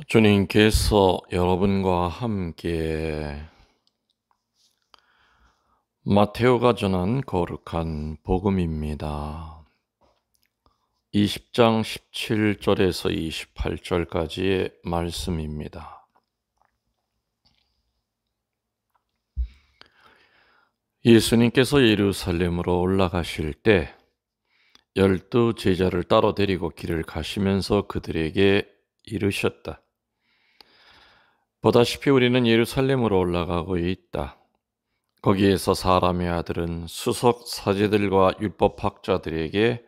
주님께서 여러분과 함께 마테오가 전한 거룩한 복음입니다. 20장 17절에서 28절까지의 말씀입니다. 예수님께서 예루살렘으로 올라가실 때 12제자를 따로 데리고 길을 가시면서 그들에게 이르셨다. 보다시피 우리는 예루살렘으로 올라가고 있다. 거기에서 사람의 아들은 수석 사제들과 율법학자들에게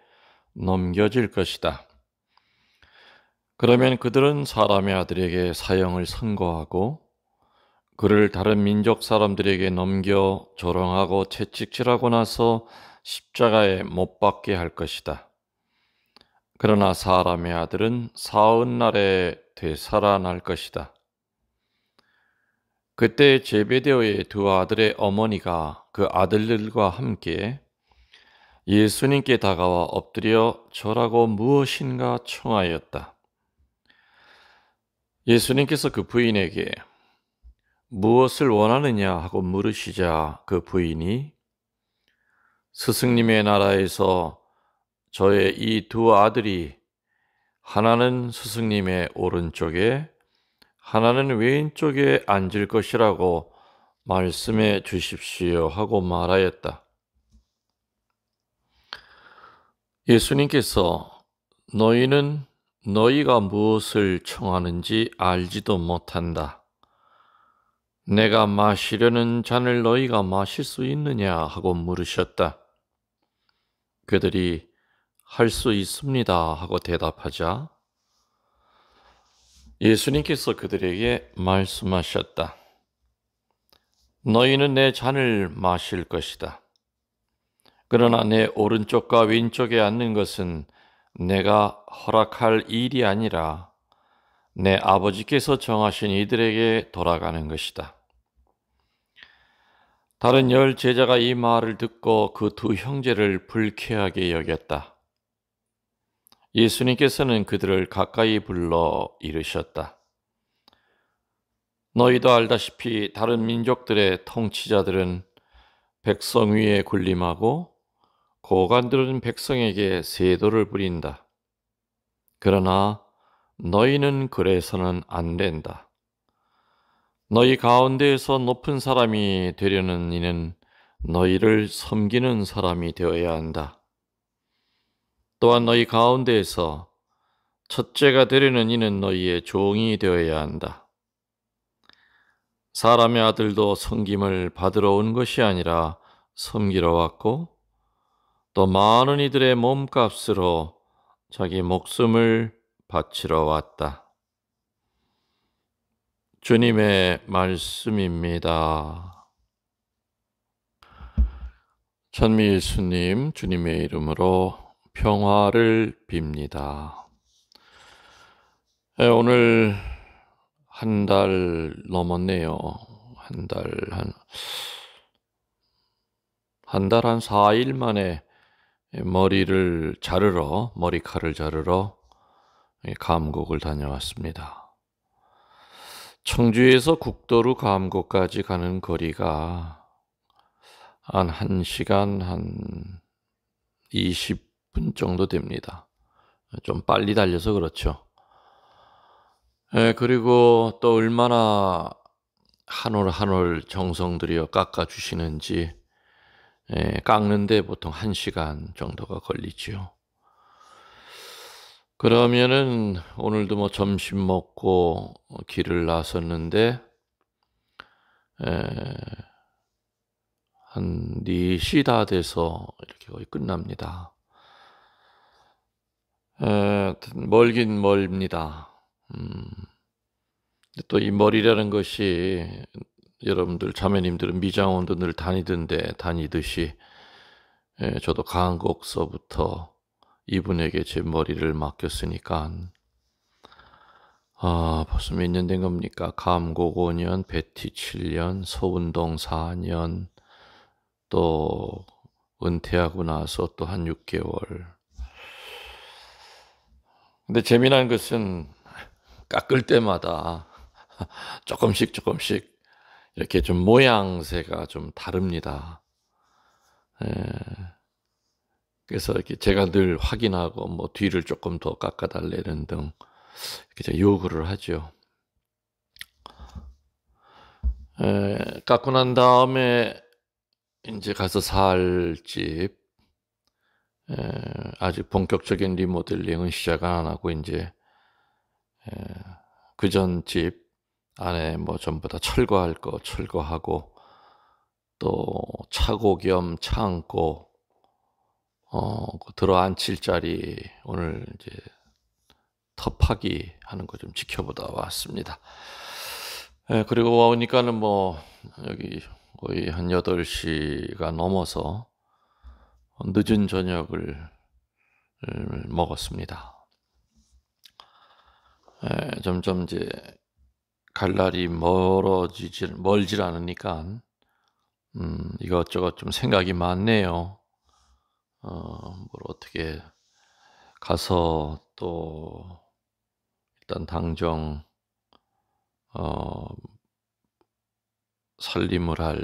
넘겨질 것이다. 그러면 그들은 사람의 아들에게 사형을 선고하고 그를 다른 민족 사람들에게 넘겨 조롱하고 채찍질하고 나서 십자가에 못 박게 할 것이다. 그러나 사람의 아들은 사흘날에 되살아날 것이다. 그때 제베데오의 두 아들의 어머니가 그 아들들과 함께 예수님께 다가와 엎드려 절하고 무엇인가 청하였다. 예수님께서 그 부인에게 무엇을 원하느냐 하고 물으시자 그 부인이 스승님의 나라에서 저의 이 두 아들이 하나는 스승님의 오른쪽에 하나는 왼쪽에 앉을 것이라고 말씀해 주십시오 하고 말하였다. 예수님께서 너희는 너희가 무엇을 청하는지 알지도 못한다. 내가 마시려는 잔을 너희가 마실 수 있느냐 하고 물으셨다. 그들이 할 수 있습니다 하고 대답하자 예수님께서 그들에게 말씀하셨다. 너희는 내 잔을 마실 것이다. 그러나 내 오른쪽과 왼쪽에 앉는 것은 내가 허락할 일이 아니라 내 아버지께서 정하신 이들에게 돌아가는 것이다. 다른 10 제자가 이 말을 듣고 그 두 형제를 불쾌하게 여겼다. 예수님께서는 그들을 가까이 불러 이르셨다. 너희도 알다시피 다른 민족들의 통치자들은 백성 위에 군림하고 고관들은 백성에게 세도를 부린다. 그러나 너희는 그래서는 안 된다. 너희 가운데에서 높은 사람이 되려는 이는 너희를 섬기는 사람이 되어야 한다. 또한 너희 가운데에서 첫째가 되려는 이는 너희의 종이 되어야 한다. 사람의 아들도 섬김을 받으러 온 것이 아니라 섬기러 왔고 또 많은 이들의 몸값으로 자기 목숨을 바치러 왔다. 주님의 말씀입니다. 천미 예수님, 주님의 이름으로 평화를 빕니다. 오늘 한 달 넘었네요. 한 달, 한 4일 만에 머리카락을 자르러 감곡을 다녀왔습니다. 청주에서 국도로 감곡까지 가는 거리가 한 1시간 한 20분 정도 됩니다. 좀 빨리 달려서 그렇죠. 그리고 또 얼마나 한 올 한 올 정성 들여 깎아주시는지 깎는데 보통 1시간 정도가 걸리지요. 그러면은 오늘도 뭐 점심 먹고 길을 나섰는데 한 4시 다 돼서 이렇게 거의 끝납니다. 멀긴 멀습니다. 또 이 멀이라는 것이 여러분들 자매님들은 미장원도 늘 다니듯이 저도 강곡서부터 이분에게 제 머리를 맡겼으니까 벌써 몇 년 된 겁니까? 감곡 5년, 베티 7년, 서운동 4년, 또 은퇴하고 나서 또 한 6개월. 근데 재미난 것은 깎을 때마다 조금씩 이렇게 좀 모양새가 좀 다릅니다. 그래서 이렇게 제가 늘 확인하고 뭐 뒤를 조금 더 깎아달라는 등 이렇게 제가 요구를 하죠. 깎고 난 다음에 이제 가서 살 집, 아직 본격적인 리모델링은 시작 안 하고 이제 그 전 집 안에 뭐 전부 다 철거할 거 철거하고 또 차고 겸 창고 그 들어앉힐 자리 오늘 이제 터파기 하는 거 좀 지켜보다 왔습니다. 그리고 와보니까는 뭐 여기 거의 한 8시가 넘어서 늦은 저녁을 먹었습니다. 점점 이제 갈 날이 멀질 않으니까 이것저것 좀 생각이 많네요. 뭘 어떻게 가서 또 일단 당정 살림을 할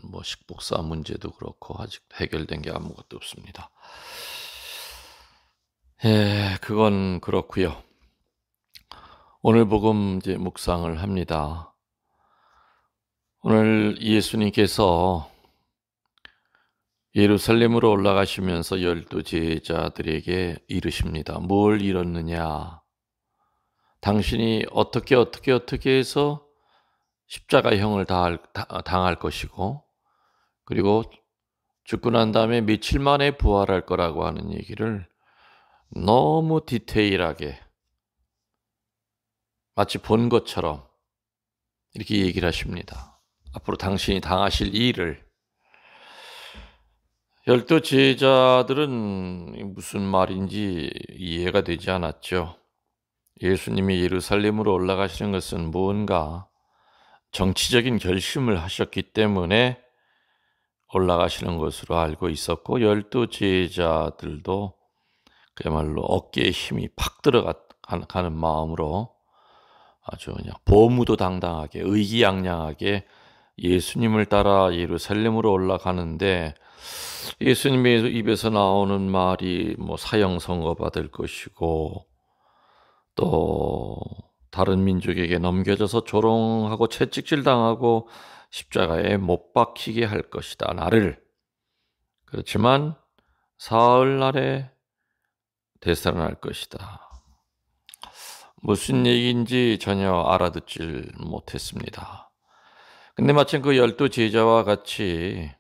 뭐 식복사 문제도 그렇고 아직 해결된 게 아무것도 없습니다. 그건 그렇고요. 오늘 복음 이제 묵상을 합니다. 오늘 예수님께서 예루살렘으로 올라가시면서 12 제자들에게 이르십니다. 뭘 이뤘느냐? 당신이 어떻게 해서 십자가형을 당할 것이고 그리고 죽고 난 다음에 며칠 만에 부활할 거라고 하는 얘기를 너무 디테일하게 마치 본 것처럼 이렇게 얘기를 하십니다. 앞으로 당신이 당하실 일을 12 제자들은 무슨 말인지 이해가 되지 않았죠. 예수님이 예루살렘으로 올라가시는 것은 무언가 정치적인 결심을 하셨기 때문에 올라가시는 것으로 알고 있었고 12 제자들도 그야말로 어깨에 힘이 팍 들어가는 마음으로 아주 그냥 보무도당당하게 의기양양하게 예수님을 따라 예루살렘으로 올라가는데 예수님의 입에서 나오는 말이 뭐 사형선고 받을 것이고 또 다른 민족에게 넘겨져서 조롱하고 채찍질 당하고 십자가에 못 박히게 할 것이다. 나를. 그렇지만 사흘날에 되살아날 것이다. 무슨 얘기인지 전혀 알아듣질 못했습니다. 근데 마침 그 12 제자와 같이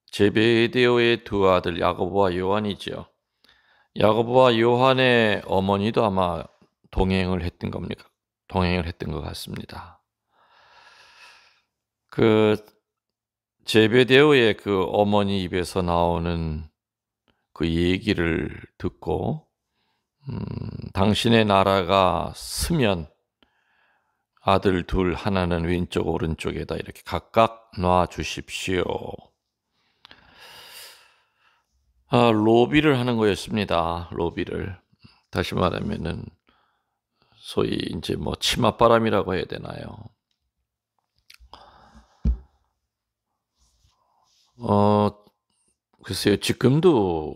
제베데오의 두 아들 야고보와 요한이죠. 야고보와 요한의 어머니도 아마 동행을 했던 겁니까? 동행을 했던 것 같습니다. 그 제베데오의 그 어머니 입에서 나오는 그 얘기를 듣고 당신의 나라가 서면 아들 둘 하나는 왼쪽 오른쪽에다 이렇게 각각 놔 주십시오. 로비를 하는 거였습니다. 로비를. 다시 말하면은 소위 이제 뭐 치맛바람이라고 해야 되나요? 글쎄요. 지금도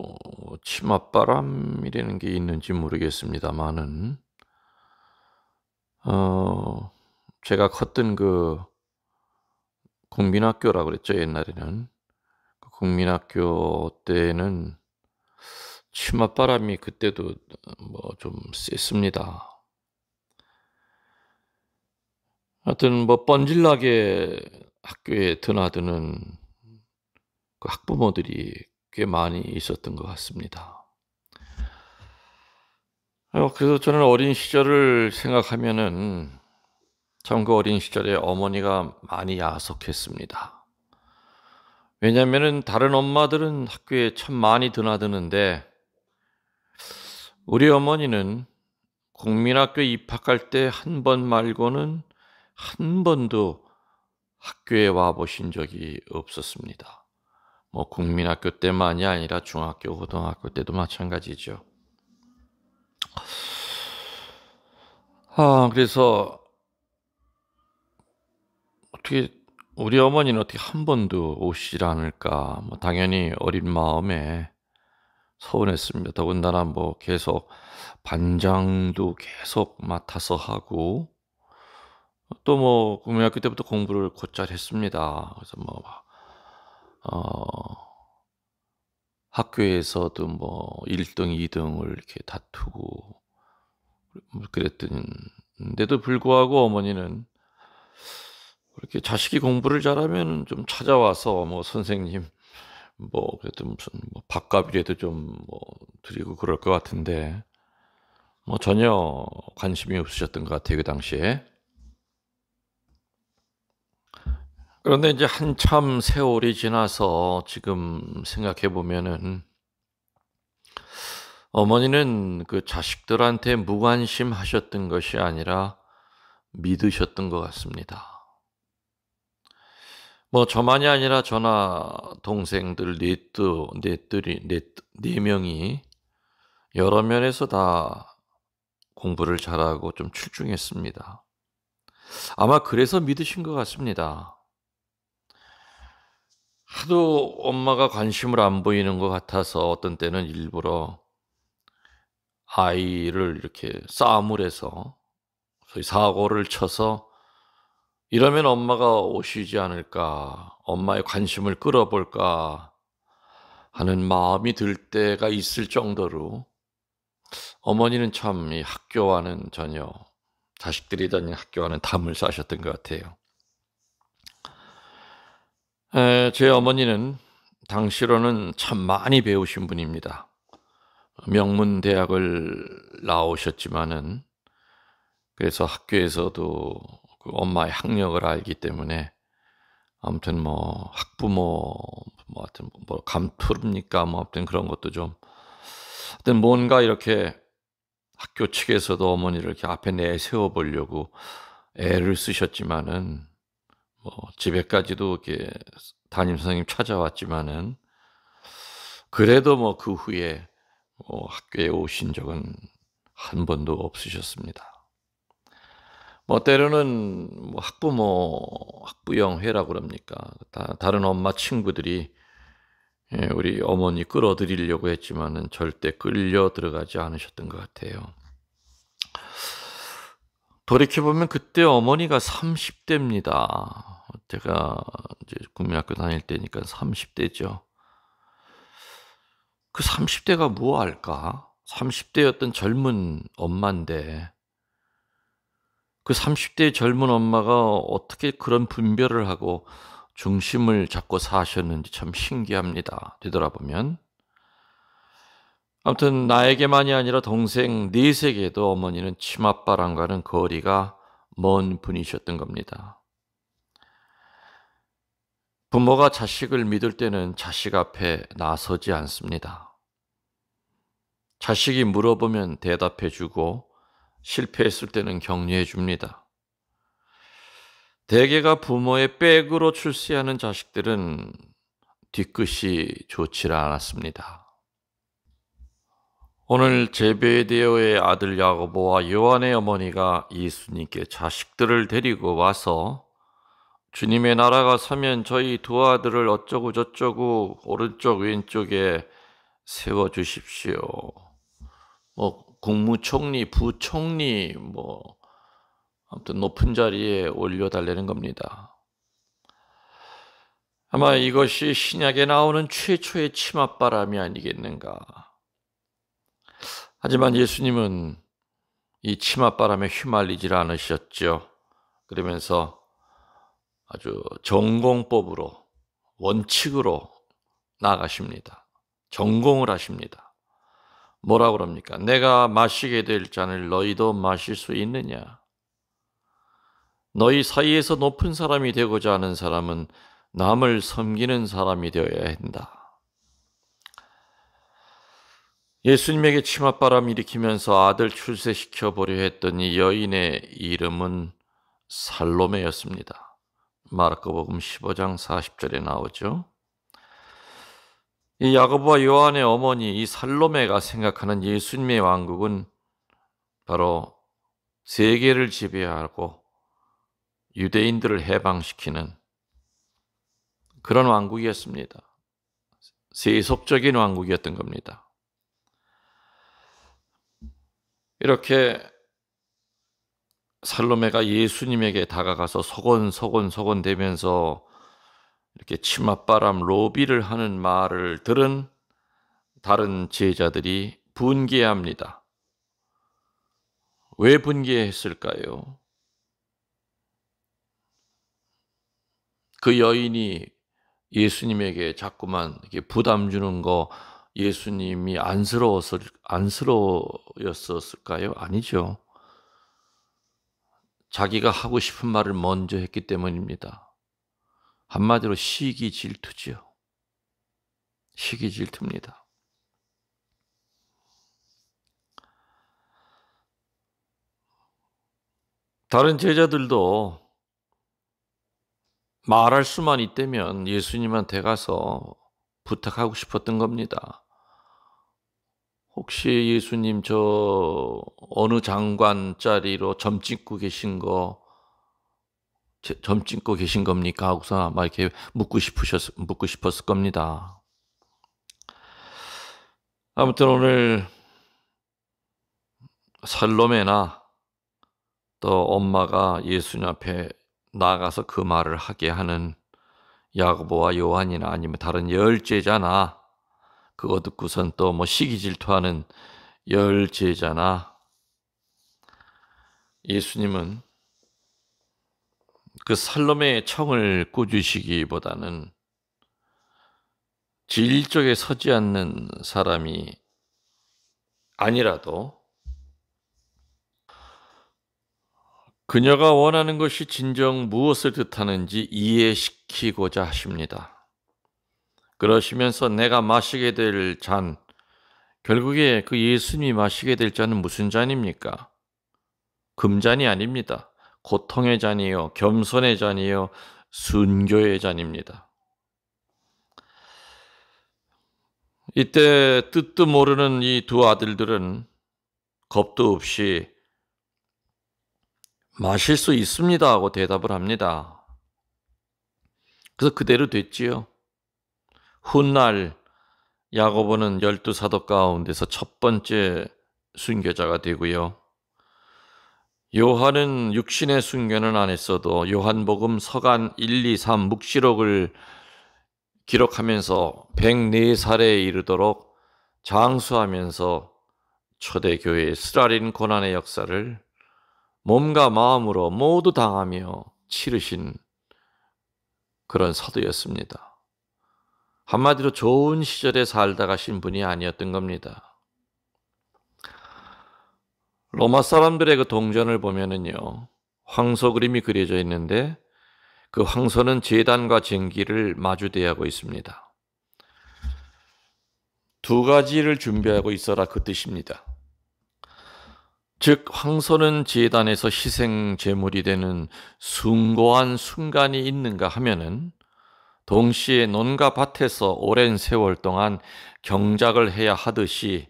치맛바람이라는 게 있는지 모르겠습니다만은 제가 컸던 그 국민학교라고 그랬죠, 옛날에는. 그 국민학교 때는 치맛바람이 그때도 뭐 좀 셌습니다. 하여튼 뭐 뻔질나게 학교에 드나드는 그 학부모들이 꽤 많이 있었던 것 같습니다. 그래서 저는 어린 시절을 생각하면은 참 그 어린 시절에 어머니가 많이 야속했습니다. 왜냐하면은 다른 엄마들은 학교에 참 많이 드나드는데 우리 어머니는 국민학교 입학할 때 한 번 말고는 한 번도 학교에 와 보신 적이 없었습니다. 뭐 국민학교 때만이 아니라 중학교, 고등학교 때도 마찬가지죠. 그래서 어떻게 우리 어머니는 어떻게 한 번도 오시질 않을까 뭐 당연히 어린 마음에 서운했습니다. 더군다나 뭐 계속 반장도 계속 맡아서 하고 또 뭐 국민학교 때부터 공부를 곧잘 했습니다. 그래서 뭐 어 학교에서도 뭐 1 등, 2 등을 이렇게 다투고 뭐 그랬는데도 불구하고 어머니는 그렇게 자식이 공부를 잘하면은 좀 찾아와서 뭐 "선생님 뭐 그래도 무슨 뭐 밥값이라도 좀 뭐 드리고 그럴 것 같은데." 뭐 전혀 관심이 없으셨던 것 같아요, 그 당시에. 그런데 인제 한참 세월이 지나서 지금 생각해 보면은 어머니는 그 자식들한테 무관심하셨던 것이 아니라 믿으셨던 것 같습니다. 뭐 저만이 아니라 저나 동생들 네 명이 여러 면에서 다 공부를 잘하고 좀 출중했습니다. 아마 그래서 믿으신 것 같습니다. 하도 엄마가 관심을 안 보이는 것 같아서 어떤 때는 일부러 아이를 이렇게 싸움을 해서 소위 사고를 쳐서 '이러면 엄마가 오시지 않을까. 엄마의 관심을 끌어볼까.' 하는 마음이 들 때가 있을 정도로 어머니는 참 이 학교와는 전혀 자식들이 다니는 학교와는 담을 쌓으셨던 것 같아요. 제 어머니는 당시로는 참 많이 배우신 분입니다. 명문 대학을 나오셨지만은 그래서 학교에서도 그 엄마의 학력을 알기 때문에 아무튼 뭐 학부모 뭐 하여튼 뭐 감투릅니까? 뭐 아무튼 그런 것도 좀 하여튼 뭔가 이렇게 학교 측에서도 어머니를 이렇게 앞에 내세워 보려고 애를 쓰셨지만은 뭐 집에까지도 이렇게 담임 선생님 찾아왔지만은 그래도 뭐 그 후에 학교에 오신 적은 한 번도 없으셨습니다. 뭐 때로는 뭐 학부형회라고 그럽니까? 다른 엄마 친구들이 우리 어머니 끌어들이려고 했지만은 절대 끌려 들어가지 않으셨던 것 같아요. 돌이켜 보면 그때 어머니가 30 대입니다. 제가 이제 국민학교 다닐 때니까 30 대죠. 그 30 대가 뭐 할까? 30 대였던 젊은 엄마인데 그 30 대의 젊은 엄마가 어떻게 그런 분별을 하고 중심을 잡고 사셨는지 참 신기합니다, 되돌아보면. 아무튼 나에게만이 아니라 동생 넷에게도 어머니는 치맛바람과는 거리가 먼 분이셨던 겁니다. 부모가 자식을 믿을 때는 자식 앞에 나서지 않습니다. 자식이 물어보면 대답해 주고 실패했을 때는 격려해 줍니다. 대개가 부모의 백으로 출세하는 자식들은 뒤끝이 좋지 않았습니다. 오늘 제베데오의 아들 야고보와 요한의 어머니가 예수님께 자식들을 데리고 와서 주님의 나라가 서면 저희 두 아들을 어쩌고 저쩌고 오른쪽 왼쪽에 세워 주십시오. 뭐 국무총리, 부총리 뭐 아무튼 높은 자리에 올려 달라는 겁니다. 아마 이것이 신약에 나오는 최초의 치맛바람이 아니겠는가. 하지만 예수님은 이 치맛바람에 휘말리질 않으셨죠. 그러면서 아주 전공법으로 원칙으로 나아가십니다. 전공을 하십니다. 뭐라 그럽니까? 내가 마시게 될 잔을 너희도 마실 수 있느냐? 너희 사이에서 높은 사람이 되고자 하는 사람은 남을 섬기는 사람이 되어야 한다. 예수님에게 치맛바람 일으키면서 아들 출세시켜 보려 했던 이 여인의 이름은 살로메였습니다. 마르코복음 15장 40절에 나오죠. 이 야고보와 요한의 어머니 이 살로메가 생각하는 예수님의 왕국은 바로 세계를 지배하고 유대인들을 해방시키는 그런 왕국이었습니다. 세속적인 왕국이었던 겁니다. 이렇게 살로메가 예수님에게 다가가서 소곤소곤 대면서 이렇게 치맛바람 로비를 하는 말을 들은 다른 제자들이 분개합니다. 왜 분개했을까요? 그 여인이 예수님에게 자꾸만 이렇게 부담 주는 거 예수님이 안쓰러웠을까요? 아니죠. 자기가 하고 싶은 말을 먼저 했기 때문입니다. 한마디로 시기 질투지요. 시기 질투입니다. 다른 제자들도 말할 수만 있다면 예수님한테 가서 부탁하고 싶었던 겁니다. 혹시 예수님 저 어느 장관 자리로 점 찍고 계신 겁니까? 하고서 아마 이렇게 묻고 싶었을 겁니다. 아무튼 오늘 살로메나 또 엄마가 예수님 앞에 나가서 그 말을 하게 하는 야고보와 요한이나 아니면 다른 열 제자나 그거 듣고선 또 뭐 시기 질투하는 열 제자나 예수님은 그 살로메의 청을 꾸짖으시기보다는 질적에 서지 않는 사람이 아니라도 그녀가 원하는 것이 진정 무엇을 뜻하는지 이해시키고자 하십니다. 그러시면서 내가 마시게 될 잔, 결국에 그 예수님이 마시게 될 잔은 무슨 잔입니까? 금잔이 아닙니다. 고통의 잔이요, 겸손의 잔이요, 순교의 잔입니다. 이때 뜻도 모르는 이 두 아들들은 겁도 없이 마실 수 있습니다 하고 대답을 합니다. 그래서 그대로 됐지요. 훗날 야고보는 12사도 가운데서 첫 번째 순교자가 되고요. 요한은 육신의 순교는 안 했어도 요한복음 서간 1, 2, 3 묵시록을 기록하면서 104살에 이르도록 장수하면서 초대교회의 쓰라린 고난의 역사를 몸과 마음으로 모두 당하며 치르신 그런 사도였습니다. 한마디로 좋은 시절에 살다 가신 분이 아니었던 겁니다. 로마 사람들의 그 동전을 보면은요, 황소 그림이 그려져 있는데 그 황소는 제단과 쟁기를 마주대하고 있습니다. 두 가지를 준비하고 있어라 그 뜻입니다. 즉 황소는 제단에서 희생 제물이 되는 숭고한 순간이 있는가 하면은 동시에 논과 밭에서 오랜 세월 동안 경작을 해야 하듯이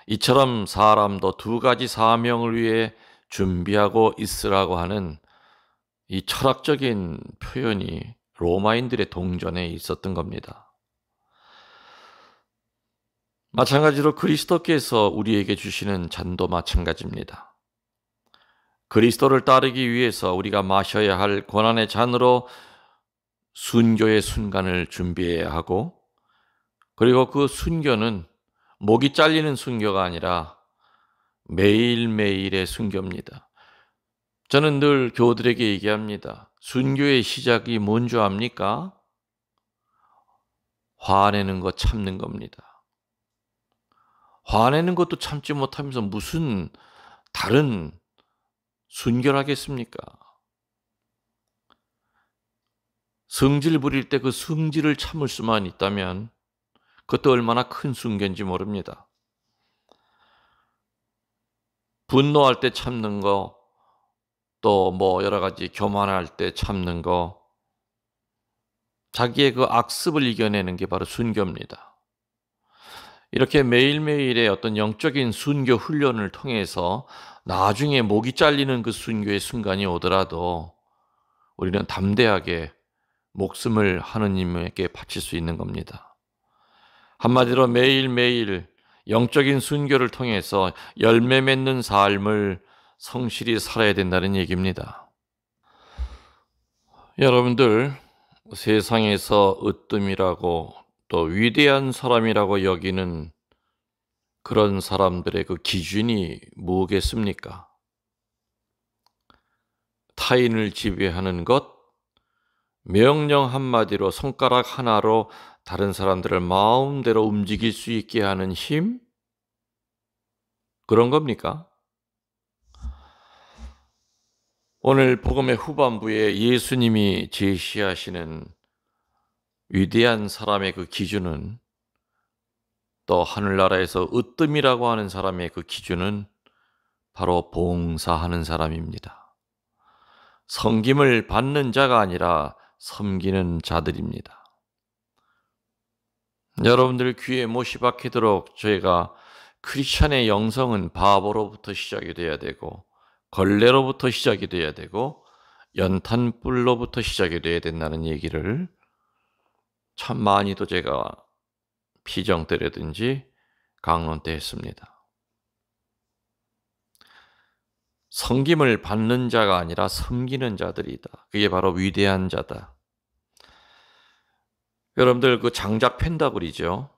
이처럼 사람도 두 가지 사명을 위해 준비하고 있으라고 하는 이 철학적인 표현이 로마인들의 동전에 있었던 겁니다. 마찬가지로 그리스도께서 우리에게 주시는 잔도 마찬가지입니다. 그리스도를 따르기 위해서 우리가 마셔야 할 고난의 잔으로 순교의 순간을 준비해야 하고, 그리고 그 순교는 목이 잘리는 순교가 아니라 매일매일의 순교입니다. 저는 늘 교우들에게 얘기합니다. 순교의 시작이 뭔 줄 압니까? 화내는 거 참는 겁니다. 화내는 것도 참지 못하면서 무슨 다른 순교를 하겠습니까? 성질 부릴 때 그 성질을 참을 수만 있다면 그것도 얼마나 큰 순교인지 모릅니다. 분노할 때 참는 거, 또 뭐 여러 가지 교만할 때 참는 거, 자기의 그 악습을 이겨내는 게 바로 순교입니다. 이렇게 매일매일의 어떤 영적인 순교 훈련을 통해서 나중에 목이 잘리는 그 순교의 순간이 오더라도 우리는 담대하게 목숨을 하느님에게 바칠 수 있는 겁니다. 한마디로 매일매일 영적인 순교를 통해서 열매 맺는 삶을 성실히 살아야 된다는 얘기입니다. 여러분들, 세상에서 으뜸이라고 또 위대한 사람이라고 여기는 그런 사람들의 그 기준이 뭐겠습니까? 타인을 지배하는 것, 명령 한마디로 손가락 하나로 다른 사람들을 마음대로 움직일 수 있게 하는 힘? 그런 겁니까? 오늘 복음의 후반부에 예수님이 제시하시는 위대한 사람의 그 기준은, 또 하늘나라에서 으뜸이라고 하는 사람의 그 기준은 바로 봉사하는 사람입니다. 섬김을 받는 자가 아니라 섬기는 자들입니다. 여러분들 귀에 못이 박히도록 저희가 크리스찬의 영성은 바보로부터 시작이 돼야 되고, 걸레로부터 시작이 돼야 되고, 연탄불로부터 시작이 돼야 된다는 얘기를 참 많이도 제가 피정 때라든지 강론 때 했습니다. 섬김을 받는 자가 아니라 섬기는 자들이다. 그게 바로 위대한 자다. 여러분들 그 장작 팬다고 그러죠.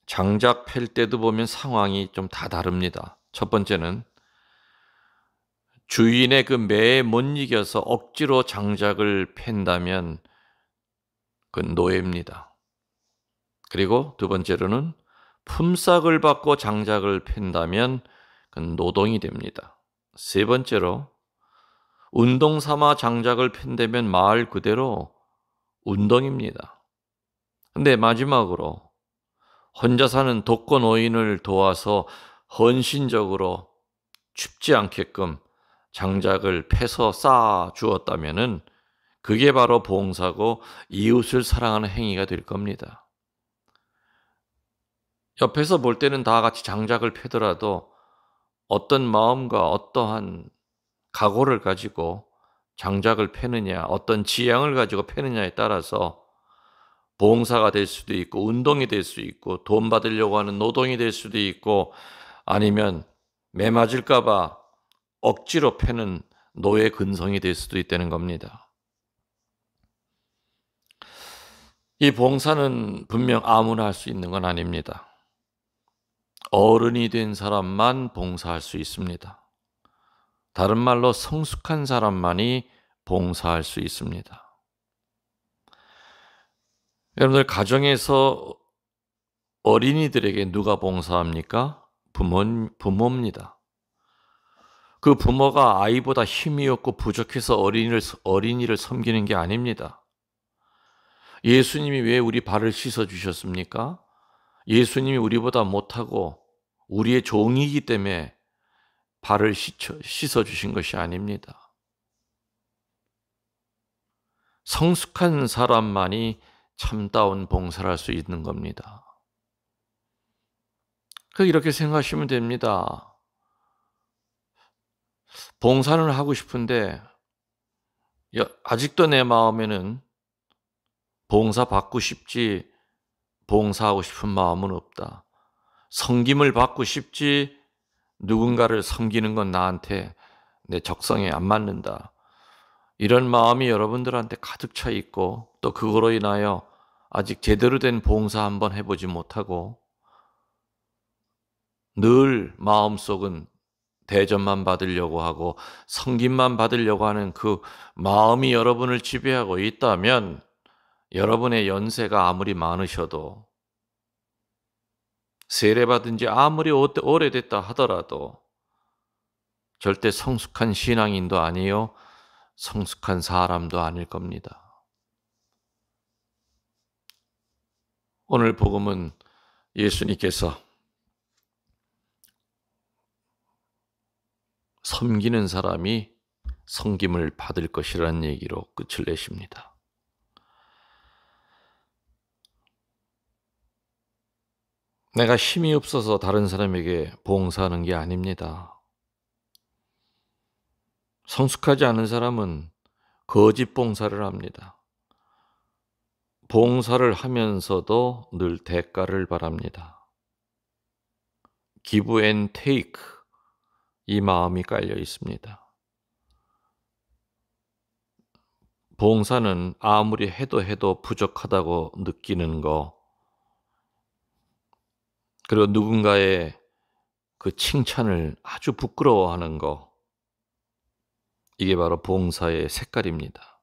장작 팰 때도 보면 상황이 좀 다 다릅니다. 첫 번째는 주인의 그 매에 못 이겨서 억지로 장작을 팬다면 그건 노예입니다. 그리고 두 번째로는 품삯을 받고 장작을 팬다면 그건 노동이 됩니다. 세 번째로 운동 삼아 장작을 팬다면 말 그대로 운동입니다. 근데 마지막으로 혼자 사는 독거노인을 도와서 헌신적으로 춥지 않게끔 장작을 패서 쌓아 주었다면은 그게 바로 봉사고 이웃을 사랑하는 행위가 될 겁니다. 옆에서 볼 때는 다 같이 장작을 패더라도 어떤 마음과 어떠한 각오를 가지고 장작을 패느냐, 어떤 지향을 가지고 패느냐에 따라서 봉사가 될 수도 있고, 운동이 될 수 있고, 돈 받으려고 하는 노동이 될 수도 있고, 아니면 매 맞을까 봐 억지로 패는 노예 근성이 될 수도 있다는 겁니다. 이 봉사는 분명 아무나 할 수 있는 건 아닙니다. 어른이 된 사람만 봉사할 수 있습니다. 다른 말로 성숙한 사람만이 봉사할 수 있습니다. 여러분들 가정에서 어린이들에게 누가 봉사합니까? 부모입니다. 그 부모가 아이보다 힘이 없고 부족해서 어린이를 섬기는 게 아닙니다. 예수님이 왜 우리 발을 씻어 주셨습니까? 예수님이 우리보다 못하고 우리의 종이기 때문에 발을 씻어 주신 것이 아닙니다. 성숙한 사람만이 참다운 봉사를 할 수 있는 겁니다. 이렇게 생각하시면 됩니다. 봉사는 하고 싶은데 아직도 내 마음에는 봉사 받고 싶지 봉사하고 싶은 마음은 없다. 섬김을 받고 싶지 누군가를 섬기는 건 나한테 내 적성에 안 맞는다. 이런 마음이 여러분들한테 가득 차 있고, 또 그거로 인하여 아직 제대로 된 봉사 한번 해보지 못하고 늘 마음속은 대접만 받으려고 하고 섬김만 받으려고 하는 그 마음이 여러분을 지배하고 있다면, 여러분의 연세가 아무리 많으셔도, 세례받은 지 아무리 오래됐다 하더라도 절대 성숙한 신앙인도 아니요 성숙한 사람도 아닐 겁니다. 오늘 복음은 예수님께서 섬기는 사람이 섬김을 받을 것이라는 얘기로 끝을 내십니다. 내가 힘이 없어서 다른 사람에게 봉사하는 게 아닙니다. 성숙하지 않은 사람은 거짓 봉사를 합니다. 봉사를 하면서도 늘 대가를 바랍니다. give and take, 이 마음이 깔려 있습니다. 봉사는 아무리 해도 부족하다고 느끼는 거, 그리고 누군가의 그 칭찬을 아주 부끄러워하는 거, 이게 바로 봉사의 색깔입니다.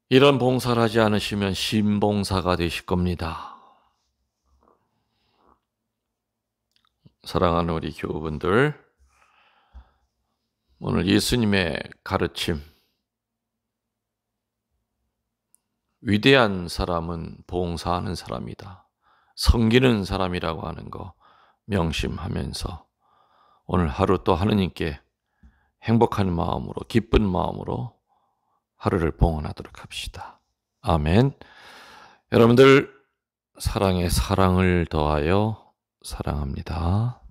이런 봉사를 하지 않으시면 신봉사가 되실 겁니다. 사랑하는 우리 교우분들, 오늘 예수님의 가르침, 위대한 사람은 봉사하는 사람이다, 섬기는 사람이라고 하는 거 명심하면서 오늘 하루 또 하느님께 행복한 마음으로, 기쁜 마음으로 하루를 봉헌하도록 합시다. 아멘. 여러분들, 사랑에 사랑을 더하여 사랑합니다.